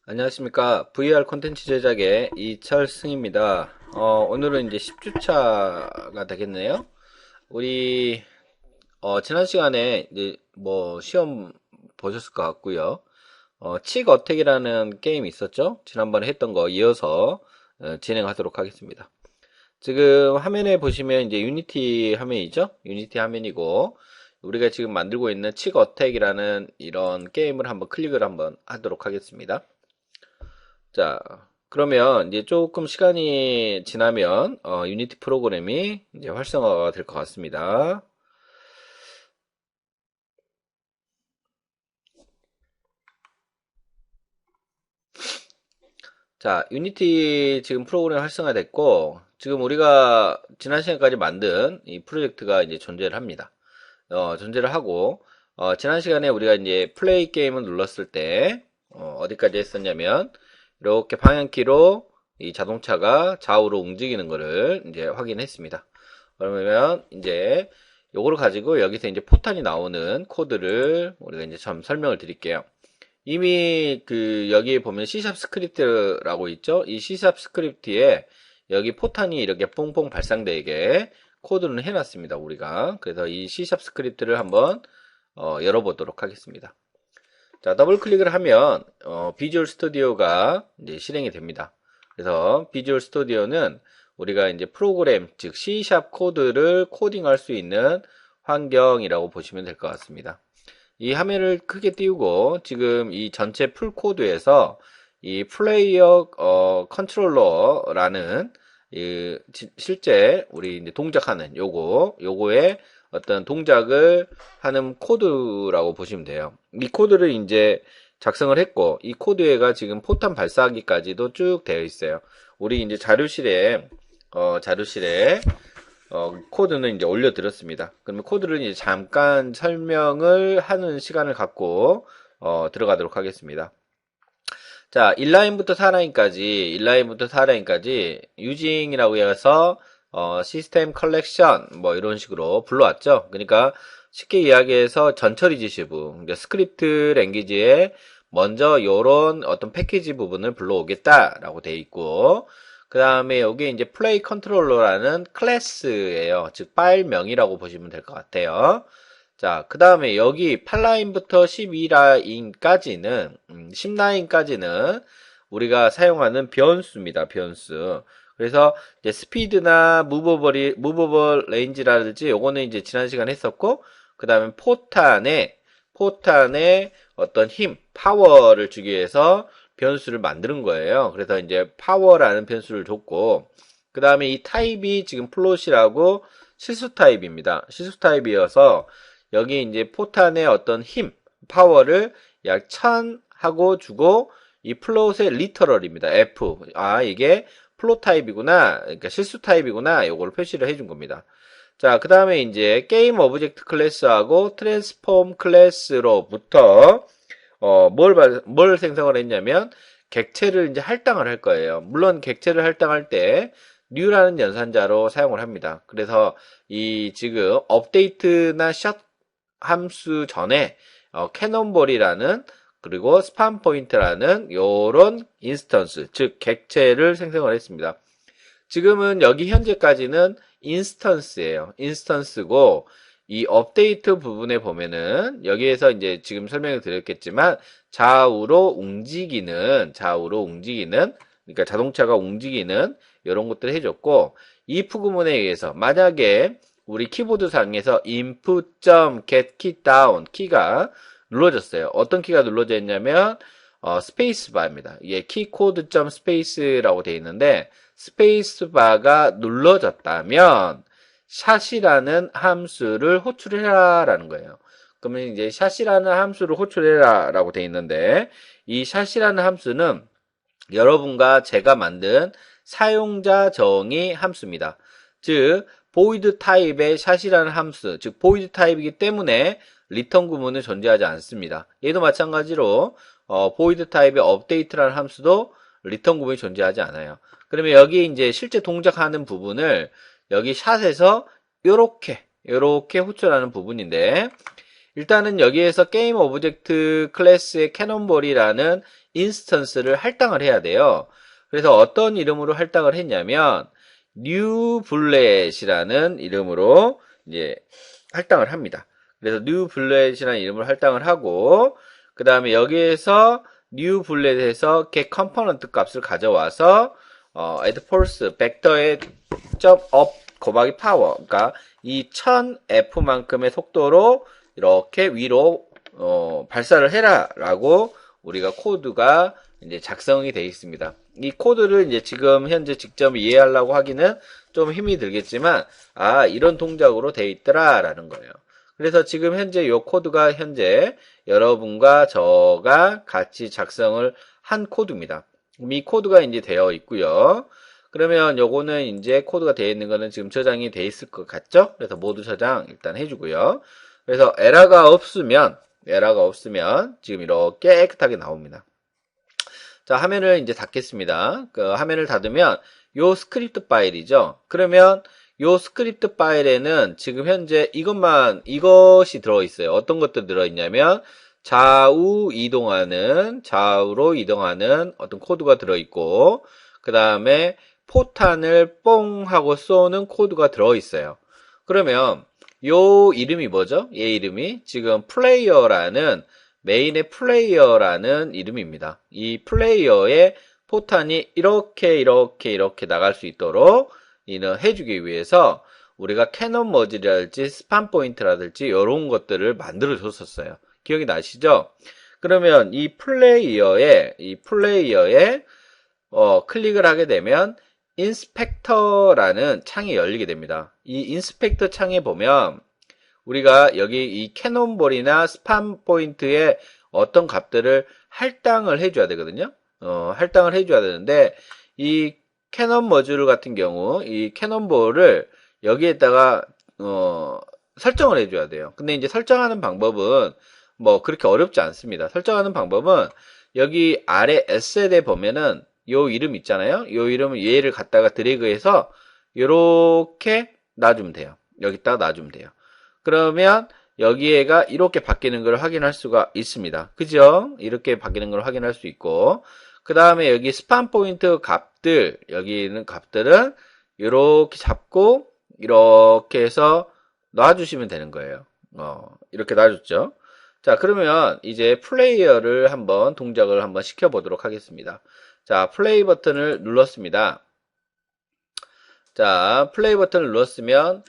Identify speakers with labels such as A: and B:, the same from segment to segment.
A: 안녕하십니까. VR 콘텐츠 제작의 이철승입니다. 오늘은 이제 10주차가 되겠네요. 우리, 지난 시간에 이제 뭐 시험 보셨을 것 같고요. 칙 어택이라는 게임이 있었죠? 지난번에 했던 거 이어서 진행하도록 하겠습니다. 지금 화면에 보시면 이제 유니티 화면이죠? 유니티 화면이고, 우리가 지금 만들고 있는 칙 어택이라는 이런 게임을 한번 클릭을 한번 하도록 하겠습니다. 자, 그러면 이제 조금 시간이 지나면 유니티 프로그램이 이제 활성화가 될 것 같습니다. 자, 유니티 지금 프로그램 활성화됐고 지금 우리가 지난 시간까지 만든 이 프로젝트가 이제 존재를 합니다. 존재를 하고 지난 시간에 우리가 이제 플레이 게임을 눌렀을 때 어디까지 했었냐면 이렇게 방향키로 이 자동차가 좌우로 움직이는 것을 이제 확인했습니다. 그러면 이제 요거를 가지고 여기서 이제 포탄이 나오는 코드를 우리가 이제 좀 설명을 드릴게요. 이미 그 여기에 보면 C샵 스크립트라고 있죠? 이 C샵 스크립트에 여기 포탄이 이렇게 뽕뽕 발상되게 코드는 해놨습니다, 우리가. 그래서 이 C샵 스크립트를 한번 열어보도록 하겠습니다. 자, 더블 클릭을 하면 비주얼 스튜디오가 이제 실행이 됩니다. 그래서 비주얼 스튜디오는 우리가 이제 프로그램, 즉 C# 코드를 코딩할 수 있는 환경이라고 보시면 될 것 같습니다. 이 화면을 크게 띄우고 지금 이 전체 풀 코드에서 이 플레이어 컨트롤러라는 실제 우리 이제 동작하는 요거의 어떤 동작을 하는 코드라고 보시면 돼요. 이 코드를 이제 작성을 했고 이 코드가 지금 포탄 발사하기까지도 쭉 되어 있어요. 우리 이제 자료실에 코드는 이제 올려드렸습니다. 그러면 코드를 이제 잠깐 설명을 하는 시간을 갖고 들어가도록 하겠습니다. 자, 1라인부터 4라인까지 using이라고 해서 시스템 컬렉션 뭐 이런 식으로 불러왔죠. 그러니까 쉽게 이야기해서 전처리 지시부, 그러니까 스크립트 랭귀지에 먼저 요런 어떤 패키지 부분을 불러오겠다라고 돼 있고, 그 다음에 여기 이제 플레이 컨트롤러라는 클래스예요. 즉 파일명이라고 보시면 될 것 같아요. 자, 그 다음에 여기 8라인부터 12라인까지는, 10라인까지는 우리가 사용하는 변수입니다. 변수. 그래서 이제 스피드나 무버블 레인지라든지 요거는 이제 지난 시간에 했었고, 그 다음에 포탄에 어떤 힘, 파워를 주기 위해서 변수를 만드는 거예요. 그래서 이제 파워라는 변수를 줬고, 그 다음에 이 타입이 지금 플롯이라고 실수 타입입니다. 실수 타입이어서 여기 이제 포탄의 어떤 힘, 파워를 약 1000 하고 주고 이 플롯의 리터럴입니다. F. 아, 이게 플롯 타입이구나. 그러니까 실수 타입이구나. 요걸 표시를 해준 겁니다. 자, 그 다음에 이제 게임 오브젝트 클래스하고 트랜스폼 클래스로부터 뭘 생성을 했냐면 객체를 이제 할당을 할 거예요. 물론 객체를 할당할 때 new라는 연산자로 사용을 합니다. 그래서 이 지금 업데이트나 샷 함수 전에 캐논볼이라는 그리고 스판 포인트라는 요런 인스턴스, 즉 객체를 생성을 했습니다. 지금은 여기 현재까지는 인스턴스예요. 인스턴스고 이 업데이트 부분에 보면은 여기에서 이제 지금 설명을 드렸겠지만 좌우로 움직이는 그러니까 자동차가 움직이는 이런 것들을 해줬고 if 구문에 의해서 만약에 우리 키보드 상에서 input.get key down 키가 눌러졌어요. 어떤 키가 눌러져 있냐면 스페이스바입니다. 이게 키코드 점 스페이스라고 되어 있는데 스페이스바가 눌러졌다면 샷이라는 함수를 호출해라 라는 거예요. 그러면 이제 샷이라는 함수를 호출해라 라고 되어 있는데 이 샷이라는 함수는 여러분과 제가 만든 사용자 정의 함수입니다. 즉 void 타입의 샷이라는 함수, 즉 void 타입이기 때문에 리턴 구문은 존재하지 않습니다. 얘도 마찬가지로 void 타입의 update라는 함수도 리턴 구문이 존재하지 않아요. 그러면 여기 이제 실제 동작하는 부분을 여기 샷에서 요렇게 호출하는 부분인데 일단은 여기에서 게임 오브젝트 클래스의 캐논볼이라는 인스턴스를 할당을 해야 돼요. 그래서 어떤 이름으로 할당을 했냐면 new bullet이라는 이름으로 이제 할당을 합니다. 그래서 new bullet이라는 이름으로 할당을 하고 그 다음에 여기에서 new bullet에서 get component 값을 가져와서 add force 벡터의 점 up 곱하기 power 그러니까 이 1000F만큼의 속도로 이렇게 위로 발사를 해라 라고 우리가 코드가 이제 작성이 되어 있습니다. 이 코드를 이제 지금 현재 직접 이해하려고 하기는 좀 힘이 들겠지만 이런 동작으로 되어 있더라 라는 거예요. 그래서 지금 현재 이 코드가 현재 여러분과 저가 같이 작성을 한 코드입니다. 이 코드가 이제 되어 있고요. 그러면 요거는 이제 코드가 되어 있는 거는 지금 저장이 되어 있을 것 같죠? 그래서 모두 저장 일단 해주고요. 그래서 에러가 없으면 지금 이렇게 깨끗하게 나옵니다. 자, 화면을 이제 닫겠습니다. 그 화면을 닫으면 요 스크립트 파일이죠. 그러면 요 스크립트 파일에는 지금 현재 이것이 들어있어요. 어떤 것들 들어있냐면 좌우로 이동하는 어떤 코드가 들어있고 그 다음에 포탄을 뽕 하고 쏘는 코드가 들어있어요. 그러면 요 이름이 뭐죠? 얘 이름이 지금 플레이어라는 메인의 플레이어라는 이름입니다. 이 플레이어의 포탄이 이렇게 나갈 수 있도록 해주기 위해서 우리가 캐논 머지라든지 스판 포인트라든지 이런 것들을 만들어 줬었어요. 기억이 나시죠? 그러면 이 플레이어에 클릭을 하게 되면 인스펙터라는 창이 열리게 됩니다. 이 인스펙터 창에 보면 우리가 여기 이 캐논볼이나 스판 포인트에 어떤 값들을 할당을 해줘야 되거든요. 할당을 해줘야 되는데 이 캐논 머듈 같은 경우 이 캐논볼을 여기에다가 설정을 해줘야 돼요. 근데 이제 설정하는 방법은 뭐 그렇게 어렵지 않습니다. 설정하는 방법은 여기 아래 S에 보면은 요 이름 있잖아요. 요 이름을 얘를 갖다가 드래그해서 요렇게 놔주면 돼요. 여기다가 놔주면 돼요. 그러면 여기에가 이렇게 바뀌는 걸 확인할 수가 있습니다. 그죠? 이렇게 바뀌는 걸 확인할 수 있고 그 다음에 여기 스판 포인트 값들 여기 있는 값들은 이렇게 잡고 이렇게 해서 놔주시면 되는 거예요. 이렇게 놔줬죠. 자, 그러면 이제 플레이어를 한번 동작을 한번 시켜보도록 하겠습니다. 자, 플레이 버튼을 눌렀습니다. 자, 플레이 버튼을 눌렀으면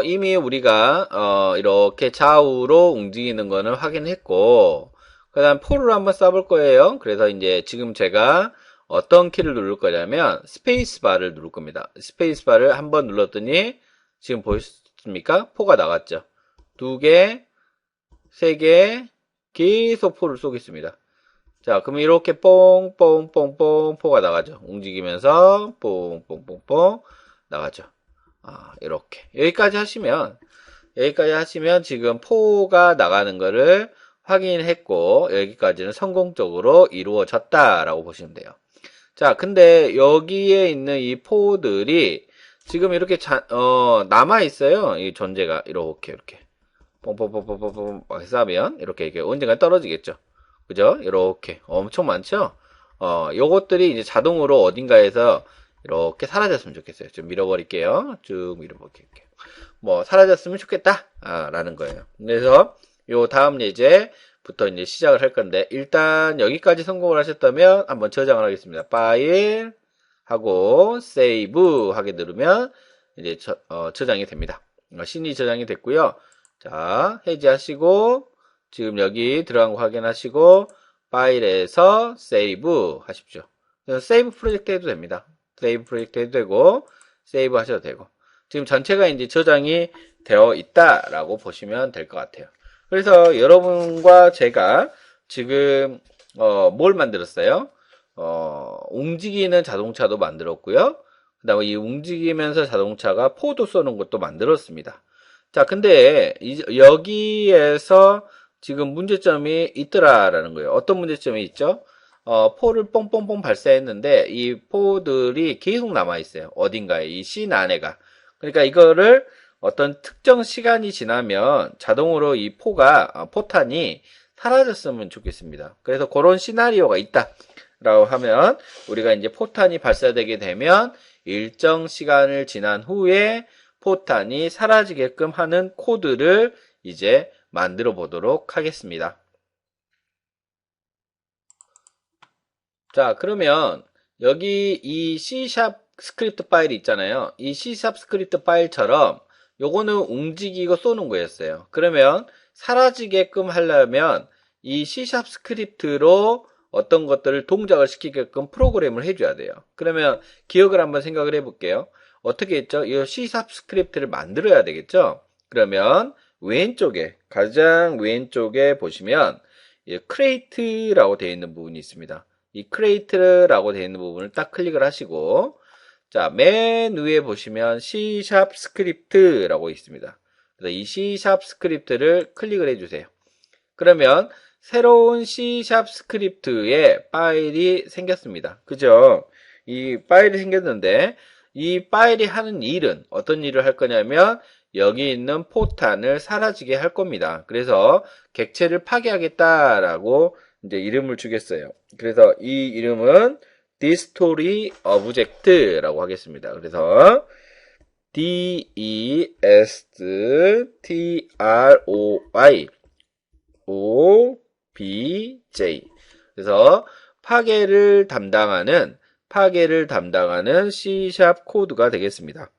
A: 이미 우리가 이렇게 좌우로 움직이는 거는 확인했고 그 다음 포를 한번 써볼 거예요. 그래서 이제 지금 제가 어떤 키를 누를 거냐면 스페이스바를 누를 겁니다. 스페이스바를 한번 눌렀더니 지금 보셨습니까? 포가 나갔죠. 2개, 3개 계속 포를 쏘겠습니다. 자, 그럼 이렇게 뽕뽕뽕뽕 포가 나가죠. 움직이면서 뽕뽕뽕뽕 나가죠. 이렇게 여기까지 하시면 지금 포가 나가는 거를 확인했고 여기까지는 성공적으로 이루어졌다라고 보시면 돼요. 자, 근데 여기에 있는 이 포들이 지금 이렇게 남아 있어요. 이 존재가 이렇게 뽕뽕뽕뽕뽕 막 쌓으면 이렇게 언젠가 떨어지겠죠. 그죠? 이렇게 엄청 많죠? 요것들이 이제 자동으로 어딘가에서 이렇게 사라졌으면 좋겠어요. 좀 밀어버릴게요. 쭉 밀어버릴게요. 뭐, 사라졌으면 좋겠다. 라는 거예요. 그래서, 요 다음 예제부터 이제 시작을 할 건데, 일단 여기까지 성공을 하셨다면 한번 저장을 하겠습니다. 파일, 하고, 세이브 하게 누르면, 이제 저장이 됩니다. 신이 저장이 됐고요. 자, 해제하시고, 지금 여기 들어간 거 확인하시고, 파일에서 세이브 하십시오. 세이브 프로젝트 해도 됩니다. 세이브 프로젝트 해도 되고 세이브 하셔도 되고 지금 전체가 이제 저장이 되어 있다라고 보시면 될 것 같아요. 그래서 여러분과 제가 지금 뭘 만들었어요? 움직이는 자동차도 만들었고요. 그 다음에 이 움직이면서 자동차가 포도 쏘는 것도 만들었습니다. 자, 근데 여기에서 지금 문제점이 있더라라는 거예요. 어떤 문제점이 있죠? 포를 뽕뽕뽕 발사했는데 이 포들이 계속 남아있어요. 어딘가에 이 씬 안에가. 그러니까 이거를 어떤 특정 시간이 지나면 자동으로 이 포탄이 사라졌으면 좋겠습니다. 그래서 그런 시나리오가 있다라고 하면 우리가 이제 포탄이 발사되게 되면 일정 시간을 지난 후에 포탄이 사라지게끔 하는 코드를 이제 만들어 보도록 하겠습니다. 자, 그러면 여기 이 C# 스크립트 파일이 있잖아요. 이 C# 스크립트 파일처럼 요거는 움직이고 쏘는 거였어요. 그러면 사라지게끔 하려면 이 C# 스크립트로 어떤 것들을 동작을 시키게끔 프로그램을 해줘야 돼요. 그러면 기억을 한번 생각을 해볼게요. 어떻게 했죠? 이 C# 스크립트를 만들어야 되겠죠? 그러면 왼쪽에, 가장 왼쪽에 보시면 크레이트라고 되어 있는 부분이 있습니다. 이 크레이트라고 되어 있는 부분을 딱 클릭을 하시고, 자, 맨 위에 보시면 C# 스크립트라고 있습니다. 그래서 이 C# 스크립트를 클릭을 해주세요. 그러면 새로운 C# 스크립트의 파일이 생겼습니다. 그죠? 이 파일이 생겼는데 이 파일이 하는 일은 어떤 일을 할 거냐면 여기 있는 포탄을 사라지게 할 겁니다. 그래서 객체를 파괴하겠다라고 이제 이름을 주겠어요. 그래서 이 이름은 Destroy Object라고 하겠습니다. 그래서 DESTROY OBJ. 그래서 파괴를 담당하는 C# 코드가 되겠습니다.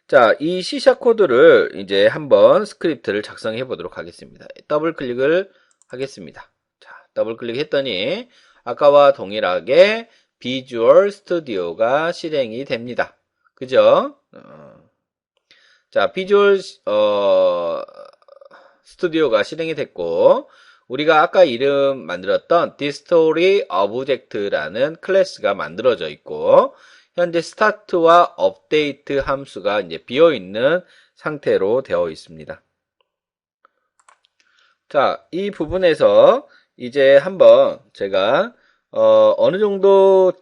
A: 자, 이 C# 코드를 이제 한번 스크립트를 작성해 보도록 하겠습니다. 더블 클릭을 하겠습니다. 자, 더블 클릭했더니 아까와 동일하게 비주얼 스튜디오가 실행이 됩니다. 그죠? 자, 비주얼 스튜디오가 실행이 됐고 우리가 아까 이름 만들었던 Destroy Object라는 클래스가 만들어져 있고 현재 스타트와 업데이트 함수가 이제 비어있는 상태로 되어 있습니다. 자, 이 부분에서 이제 한번 제가 어느 정도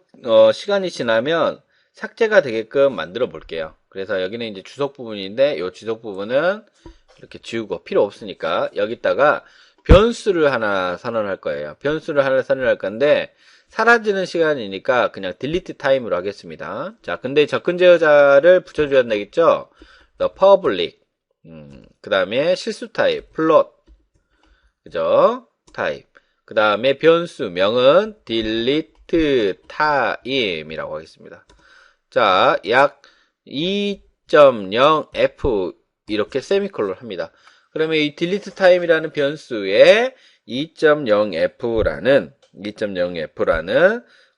A: 시간이 지나면 삭제가 되게끔 만들어 볼게요. 그래서 여기는 이제 주석 부분인데 이 주석 부분은 이렇게 지우고 필요 없으니까 여기다가 변수를 하나 선언할 거예요. 변수를 하나 선언할 건데 사라지는 시간이니까 그냥 delete time으로 하겠습니다. 자, 근데 접근 제어자를 붙여줘야 되겠죠? public 그 다음에 실수 타입 float 그죠? 타입 그 다음에 변수명은 delete time이라고 하겠습니다. 자, 약 2.0f 이렇게 세미콜론 합니다. 그러면 이 delete time이라는 변수에 2.0f라는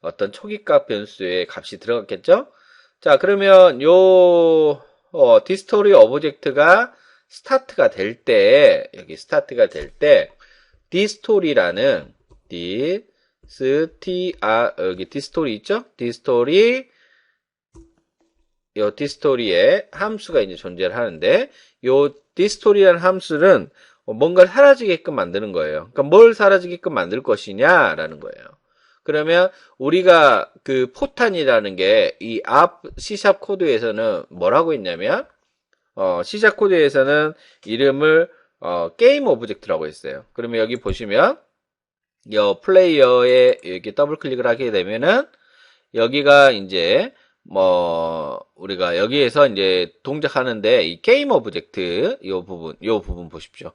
A: 어떤 초기값 변수의 값이 들어갔겠죠? 자, 그러면 디스토리 오브젝트가 스타트가 될 때, 여기 스타트가 될 때, 디스토리라는 여기 디스토리 있죠? 디스토리에 함수가 이제 존재를 하는데, 디스토리라는 함수는 뭔가를 사라지게끔 만드는 거예요. 그러니까 뭘 사라지게끔 만들 것이냐라는 거예요. 그러면 우리가 그 포탄이라는 게 이 앞 C# 코드에서는 뭐라고 했냐면 C# 코드에서는 이름을 게임 오브젝트라고 했어요. 그러면 여기 보시면 이 플레이어에 이렇게 더블 클릭을 하게 되면은 여기가 이제 우리가 여기에서 이제 동작하는데 이 게임 오브젝트 요 부분 보십시오.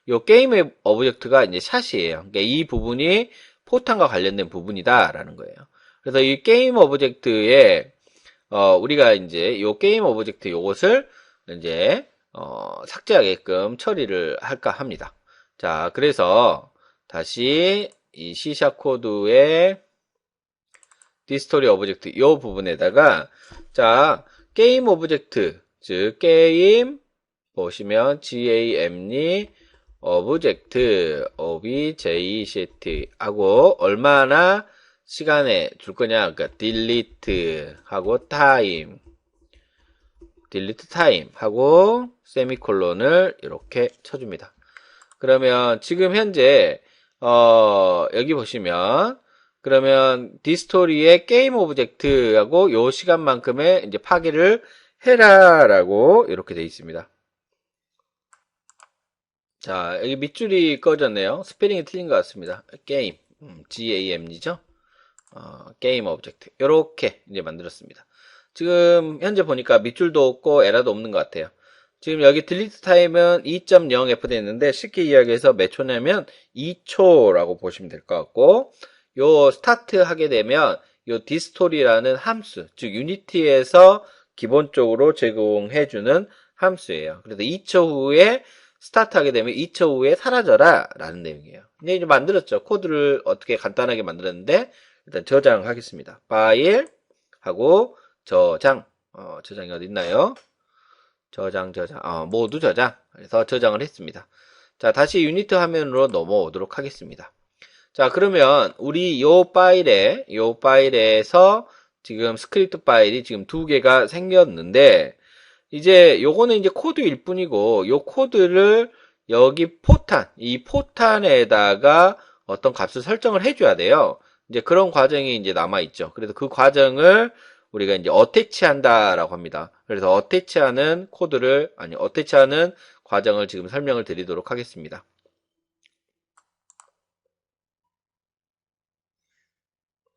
A: 요 게임 오브젝트가 이제 샷이에요. 그러니까 이 부분이 포탄과 관련된 부분이다라는 거예요. 그래서 이 게임 오브젝트에 우리가 이제 요 게임 오브젝트 요것을 이제 삭제하게끔 처리를 할까 합니다. 자, 그래서 다시 이 C# 코드의 디스토리 오브젝트 이 부분에다가 자 게임 오브젝트 즉 게임 보시면 GAM이 오브젝트 OBJect 하고 얼마나 시간에 줄 거냐 그러니까 delete 하고 time 하고 세미콜론을 이렇게 쳐줍니다. 그러면 지금 현재 여기 보시면 그러면 디스토리의 게임 오브젝트하고 요 시간만큼의 이제 파괴를 해라라고 이렇게 되어 있습니다. 자, 여기 밑줄이 꺼졌네요. 스페링이 틀린 것 같습니다. 게임, GAM이죠. 게임 오브젝트. 이렇게 이제 만들었습니다. 지금 현재 보니까 밑줄도 없고 에러도 없는 것 같아요. 지금 여기 딜리트 타임은 2.0f 돼 있는데 쉽게 이야기해서 몇 초냐면 2초라고 보시면 될 것 같고, 요 스타트 하게 되면 요 디스토리라는 함수, 즉 유니티에서 기본적으로 제공해주는 함수예요. 그래서 2초 후에 스타트 하게 되면 2초 후에 사라져라 라는 내용이에요. 이제 만들었죠. 코드를 어떻게 간단하게 만들었는데 일단 저장하겠습니다. 파일 하고 저장. 저장이 어디 있나요? 저장. 모두 저장. 그래서 저장을 했습니다. 자, 다시 유니트 화면으로 넘어오도록 하겠습니다. 자, 그러면 우리 요 파일에서 지금 스크립트 파일이 지금 두 개가 생겼는데, 이제 요거는 이제 코드일 뿐이고, 요 코드를 여기 이 포탄에다가 어떤 값을 설정을 해줘야 돼요. 이제 그런 과정이 이제 남아있죠. 그래서 그 과정을 우리가 이제 어태치 한다라고 합니다. 그래서 어태치하는 과정을 지금 설명을 드리도록 하겠습니다.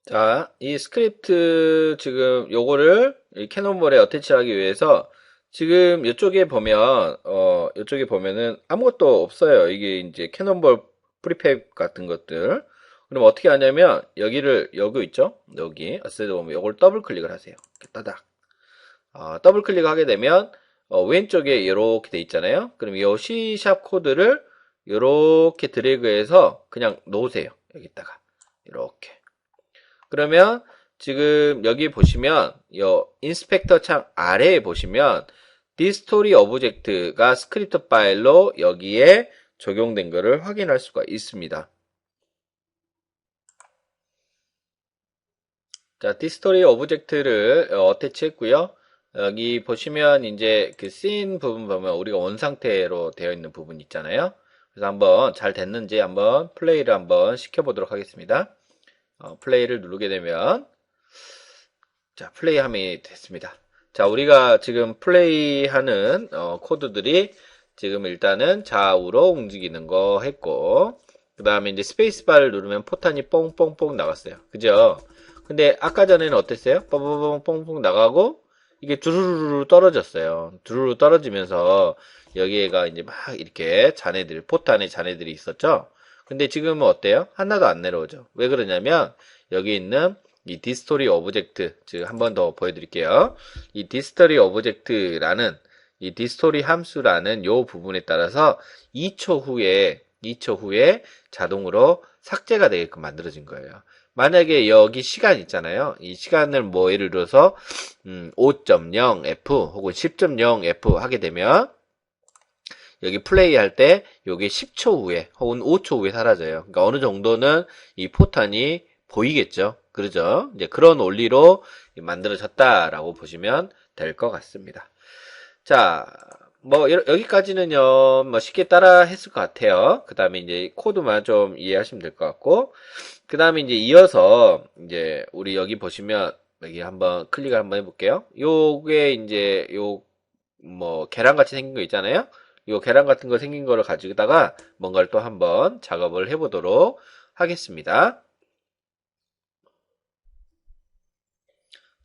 A: 자, 이 스크립트 지금 요거를 이 캐논볼에 어태치하기 위해서 지금 이쪽에 보면은 아무것도 없어요. 이게 이제 캐논볼 프리팹 같은 것들. 그럼 어떻게 하냐면 여기 있죠? 여기 어셋에 보면 요걸 더블 클릭을 하세요. 따닥. 더블 클릭하게 되면 왼쪽에 이렇게 돼 있잖아요. 그럼 이 C# 코드를 이렇게 드래그해서 그냥 놓으세요. 여기다가 이렇게. 그러면 지금 여기 보시면 요 인스펙터 창 아래에 보시면 디스토리 오브젝트가 스크립트 파일로 여기에 적용된 것을 확인할 수가 있습니다. 자, 디스토리 오브젝트를 어태치 했고요. 여기 보시면 이제 그 씬 부분 보면 우리가 원 상태로 되어 있는 부분 있잖아요. 그래서 한번 잘 됐는지 한번 플레이를 한번 시켜보도록 하겠습니다. 플레이를 누르게 되면 자, 플레이함이 됐습니다. 자, 우리가 지금 플레이하는 코드들이 지금 일단은 좌우로 움직이는 거 했고, 그 다음에 이제 스페이스바를 누르면 포탄이 뽕뽕뽕 나갔어요. 그죠? 근데 아까 전에는 어땠어요? 뽕뽕뽕뽕 나가고 이게 두루루루 떨어졌어요. 두루루 떨어지면서 여기에가 이제 막 이렇게 포탄의 잔해들이 있었죠? 근데 지금은 어때요? 하나도 안 내려오죠. 왜 그러냐면 여기 있는 이 디스토리 오브젝트, 즉 한 번 더 보여드릴게요. 이 디스토리 오브젝트라는 이 디스토리 함수라는 요 부분에 따라서 2초 후에 자동으로 삭제가 되게끔 만들어진 거예요. 만약에 여기 시간 있잖아요. 이 시간을 뭐 예를 들어서 5.0f 혹은 10.0f 하게 되면 여기 플레이할 때 요게 10초 후에 혹은 5초 후에 사라져요. 그러니까 어느 정도는 이 포탄이 보이겠죠. 그러죠? 이제 그런 원리로 만들어졌다라고 보시면 될 것 같습니다. 자, 뭐 여기까지는요, 뭐 쉽게 따라 했을 것 같아요. 그 다음에 이제 코드만 좀 이해하시면 될 것 같고, 그 다음에 이제 이어서 이제 우리 여기 보시면 여기 한번 클릭을 한번 해볼게요. 요게 이제 뭐 계란같이 생긴 거 있잖아요. 요 계란 같은 거 생긴 거를 가지고다가 뭔가를 또 한번 작업을 해보도록 하겠습니다.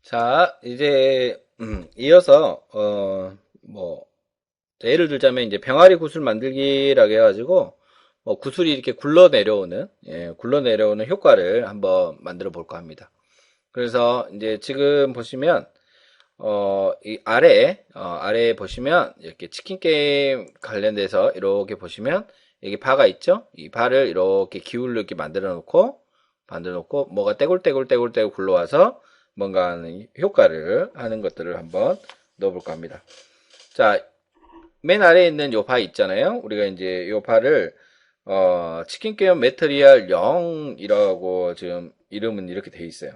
A: 자, 이제 이어서 뭐 예를 들자면 이제 병아리 구슬 만들기라고 해가지고 뭐 구슬이 이렇게 굴러 내려오는 효과를 한번 만들어 볼까 합니다. 그래서 이제 지금 보시면 이 아래에 보시면 이렇게 치킨 게임 관련돼서 이렇게 보시면 여기 바가 있죠? 이 바를 이렇게 기울이게 만들어 놓고 뭐가 떼굴떼굴 굴러와서 뭔가 하는 효과를 하는 것들을 한번 넣어볼까 합니다. 자, 맨 아래에 있는 요 바 있잖아요. 우리가 이제 요 바를 치킨 게임 매트리얼 0이라고 지금 이름은 이렇게 돼 있어요.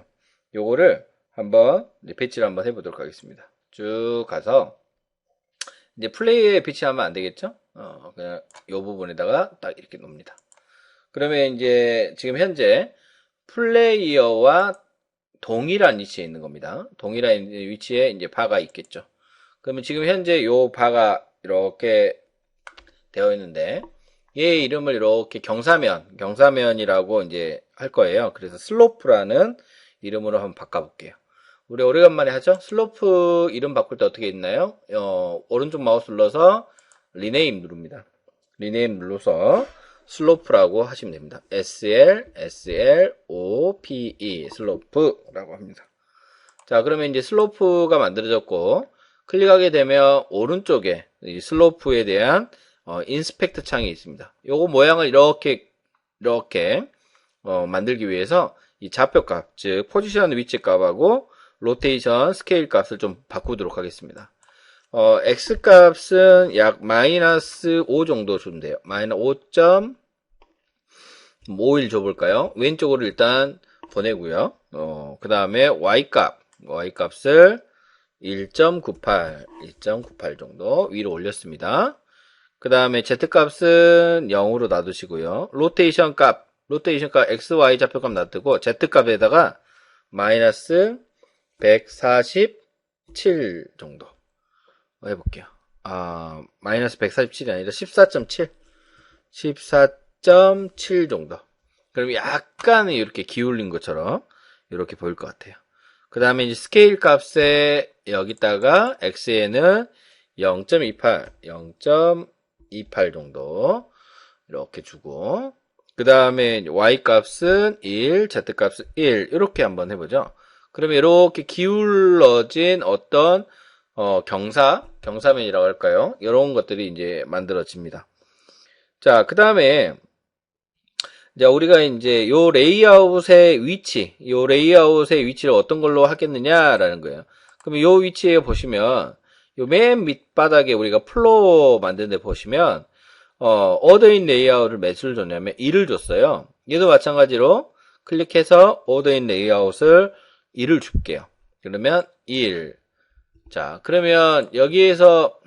A: 요거를 한번 배치를 한번 해보도록 하겠습니다. 쭉 가서 이제 플레이에 배치하면 안 되겠죠? 그냥 요 부분에다가 딱 이렇게 놓습니다. 그러면 이제 지금 현재 플레이어와 동일한 위치에 있는 겁니다. 동일한 위치에 이제 바가 있겠죠. 그러면 지금 현재 요 바가 이렇게 되어 있는데 얘의 이름을 이렇게 경사면이라고 이제 할 거예요. 그래서 슬로프라는 이름으로 한번 바꿔볼게요. 우리 오래간만에 하죠? 슬로프 이름 바꿀 때 어떻게 있나요? 오른쪽 마우스 눌러서 리네임 누릅니다. 리네임 눌러서 슬로프라고 하시면 됩니다. SLOPE 슬로프라고 합니다. 자, 그러면 이제 슬로프가 만들어졌고 클릭하게 되면 오른쪽에 이 슬로프에 대한 인스펙트 창이 있습니다. 요거 모양을 이렇게 만들기 위해서 이 좌표값, 즉 포지션 위치 값하고 로테이션 스케일 값을 좀 바꾸도록 하겠습니다. X 값은 약 마이너스 5 정도 주면 돼요. 마이너스 5.51 줘볼까요? 왼쪽으로 일단 보내고요. 그 다음에 Y 값을 1.98 정도 위로 올렸습니다. 그 다음에 Z 값은 0으로 놔두시고요. 로테이션 값 X, Y 좌표값 놔두고 Z 값에다가 마이너스 147 정도 해볼게요. 마이너스 147이 아니라 14.7 정도. 그럼 약간 이렇게 기울인 것처럼 이렇게 보일 것 같아요. 그 다음에 이제 스케일 값에 여기다가 X에는 0.28 정도 이렇게 주고 그 다음에 Y 값은 1, Z 값은 1 이렇게 한번 해보죠. 그러면 이렇게 기울어진 어떤 경사면이라고 할까요? 이런 것들이 이제 만들어집니다. 자, 그 다음에 자, 우리가 이제 요 레이아웃의 위치를 어떤 걸로 하겠느냐라는 거예요. 그러면 요 위치에 보시면 요 맨 밑바닥에 우리가 플로어 만드는 데 보시면 order인 레이아웃을 몇을 줬냐면 1을 줬어요. 얘도 마찬가지로 클릭해서 order인 레이아웃을 1을 줄게요. 그러면 1. 자, 그러면 여기에서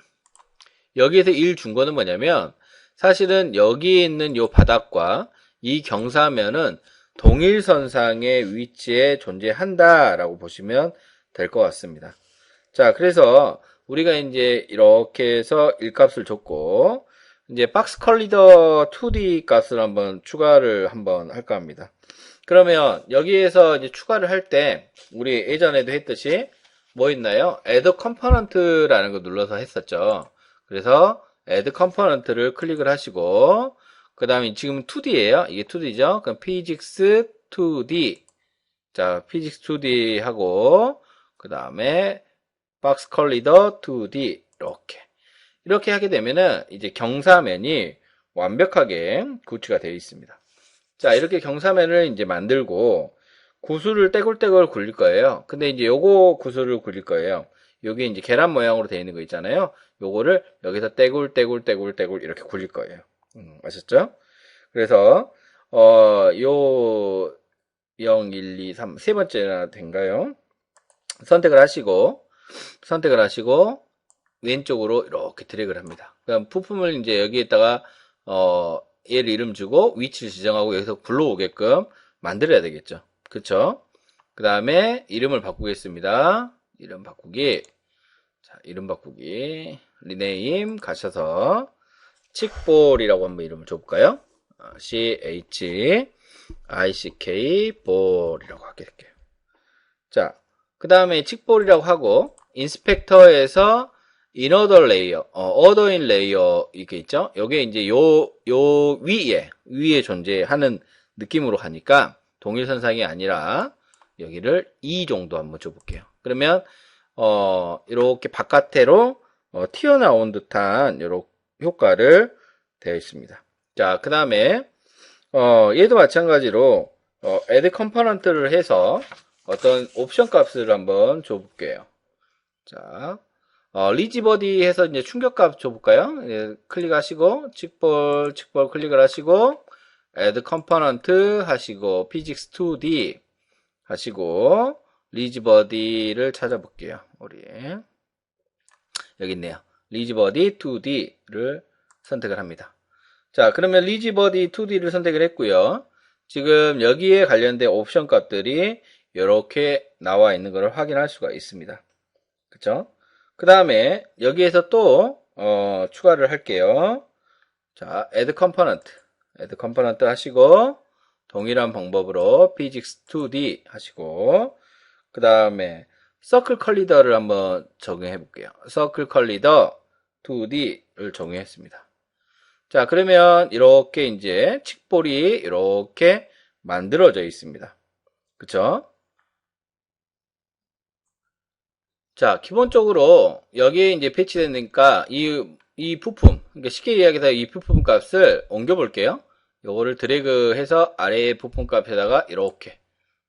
A: 1 준 거는 뭐냐면 사실은 여기에 있는 요 바닥과 이 경사면은 동일선상의 위치에 존재한다라고 보시면 될 것 같습니다. 자, 그래서 우리가 이제 이렇게 해서 1값을 줬고 이제 박스 컬리더 2D 값을 추가를 할까 합니다. 그러면 여기에서 이제 추가를 할 때 우리 예전에도 했듯이 뭐 있나요? add component라는 거 눌러서 했었죠. 그래서 add component를 클릭을 하시고 그 다음에 지금 2D예요. 이게 2D죠. 그럼 physics 2D. 자, physics 2D 하고 그 다음에 box collider 2D 이렇게 하게 되면은 이제 경사면이 완벽하게 구치가 되어 있습니다. 자, 이렇게 경사면을 이제 만들고 구슬을 떼굴떼굴 굴릴 거예요. 근데 이제 요거 구슬을 굴릴 거예요. 여기 이제 계란 모양으로 되어 있는 거 있잖아요. 요거를 여기서 떼굴떼굴 이렇게 굴릴 거예요. 아셨죠? 그래서 요 0, 1, 2, 3 세 번째나 된가요? 선택을 하시고 왼쪽으로 이렇게 드래그를 합니다. 그럼 부품을 이제 여기에다가 얘를 이름 주고 위치를 지정하고 여기서 굴러오게끔 만들어야 되겠죠. 그쵸? 그 다음에 이름을 바꾸겠습니다. 이름 바꾸기. 자, 이름 바꾸기. 리네임 가셔서 칙볼이라고 한번 이름을 줘볼까요? CHICK 볼이라고 할게요. 자, 그 다음에 칙볼이라고 하고 인스펙터에서 인어더 레이어, 어더인 레이어 이렇게 있죠? 요게 이제 요 위에 존재하는 느낌으로 하니까 동일선상이 아니라 여기를 2 정도 한번 줘볼게요. 그러면 이렇게 바깥으로 튀어나온 듯한 이런 효과를 되어 있습니다. 자, 그 다음에 얘도 마찬가지로 add component를 해서 어떤 옵션 값을 한번 줘볼게요. 자, 리지버디 해서 이제 충격값 줘볼까요? 예, 클릭하시고 칙볼 클릭을 하시고 add component 하시고 physics 2D 하시고 리지버디를 찾아볼게요. 우리 여기 있네요. 리지버디 2D를 선택을 합니다. 자, 그러면 리지버디 2D를 선택을 했고요. 지금 여기에 관련된 옵션 값들이 이렇게 나와 있는 것을 확인할 수가 있습니다. 그쵸? 그 다음에 여기에서 또 추가를 할게요. 자, add component 하시고 동일한 방법으로 physics2d 하시고 그 다음에 circle collider를 한번 적용해 볼게요. circle collider 2D를 적용했습니다. 자, 그러면 이렇게 이제 칙볼이 이렇게 만들어져 있습니다. 그쵸? 자, 기본적으로 여기에 이제 배치되니까 이 부품, 그러니까 쉽게 이야기해서 이 부품 값을 옮겨 볼게요. 요거를 드래그해서 아래의 부품 값에다가 이렇게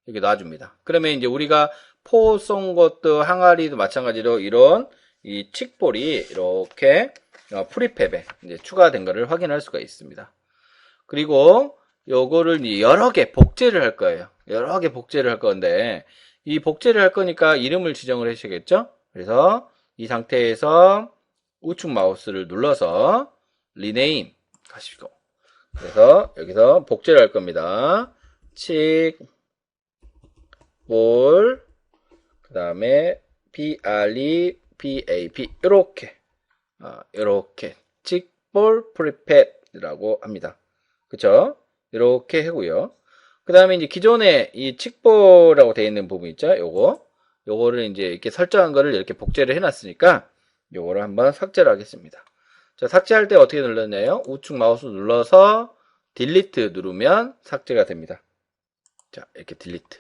A: 놔줍니다. 그러면 이제 우리가 포 쏜 것도 항아리도 마찬가지로 이런 이 칙볼이 이렇게 프리팹에 이제 추가된 것을 확인할 수가 있습니다. 그리고 요거를 여러 개 복제를 할 거예요. 여러 개 복제를 할 건데 이 복제를 할 거니까 이름을 지정을 하셔야겠죠? 그래서 이 상태에서 우측 마우스를 눌러서 리네임 하시고 그래서 여기서 복제를 할 겁니다. 칙볼 그 다음에 PREPAP 이렇게 칙볼 프리팹이라고 합니다. 그쵸? 이렇게 하고요. 그 다음에 이제 기존에 이 칙볼이라고 되어 있는 부분 있죠? 요거를 이제 이렇게 설정한 거를 이렇게 복제를 해놨으니까 요거를 한번 삭제를 하겠습니다. 자, 삭제할 때 어떻게 눌렀나요? 우측 마우스 눌러서 딜리트 누르면 삭제가 됩니다. 자, 이렇게 딜리트.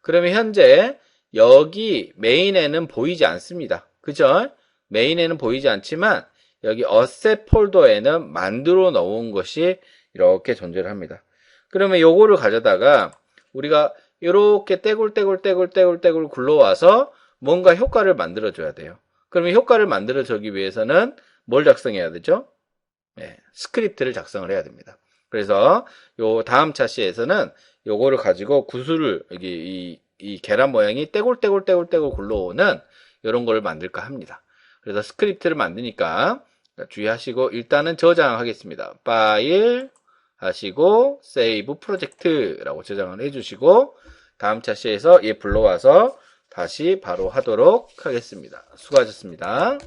A: 그러면 현재 여기 메인에는 보이지 않습니다. 그죠? 메인에는 보이지 않지만 여기 어셋 폴더에는 만들어 놓은 것이 이렇게 존재를 합니다. 그러면 요거를 가져다가 우리가 이렇게 떼굴떼굴 굴러와서 뭔가 효과를 만들어 줘야 돼요. 그러면 효과를 만들어 주기 위해서는 뭘 작성해야 되죠? 네, 스크립트를 작성을 해야 됩니다. 그래서 요 다음 차시에서는 요거를 가지고 구슬을 여기 이 계란 모양이 떼굴 굴러오는 이런 걸 만들까 합니다. 그래서 스크립트를 만드니까 주의하시고 일단은 저장하겠습니다. 파일 하시고 세이브 프로젝트라고 저장을 해주시고 다음 차시에서 얘 불러와서 다시 바로 하도록 하겠습니다. 수고하셨습니다.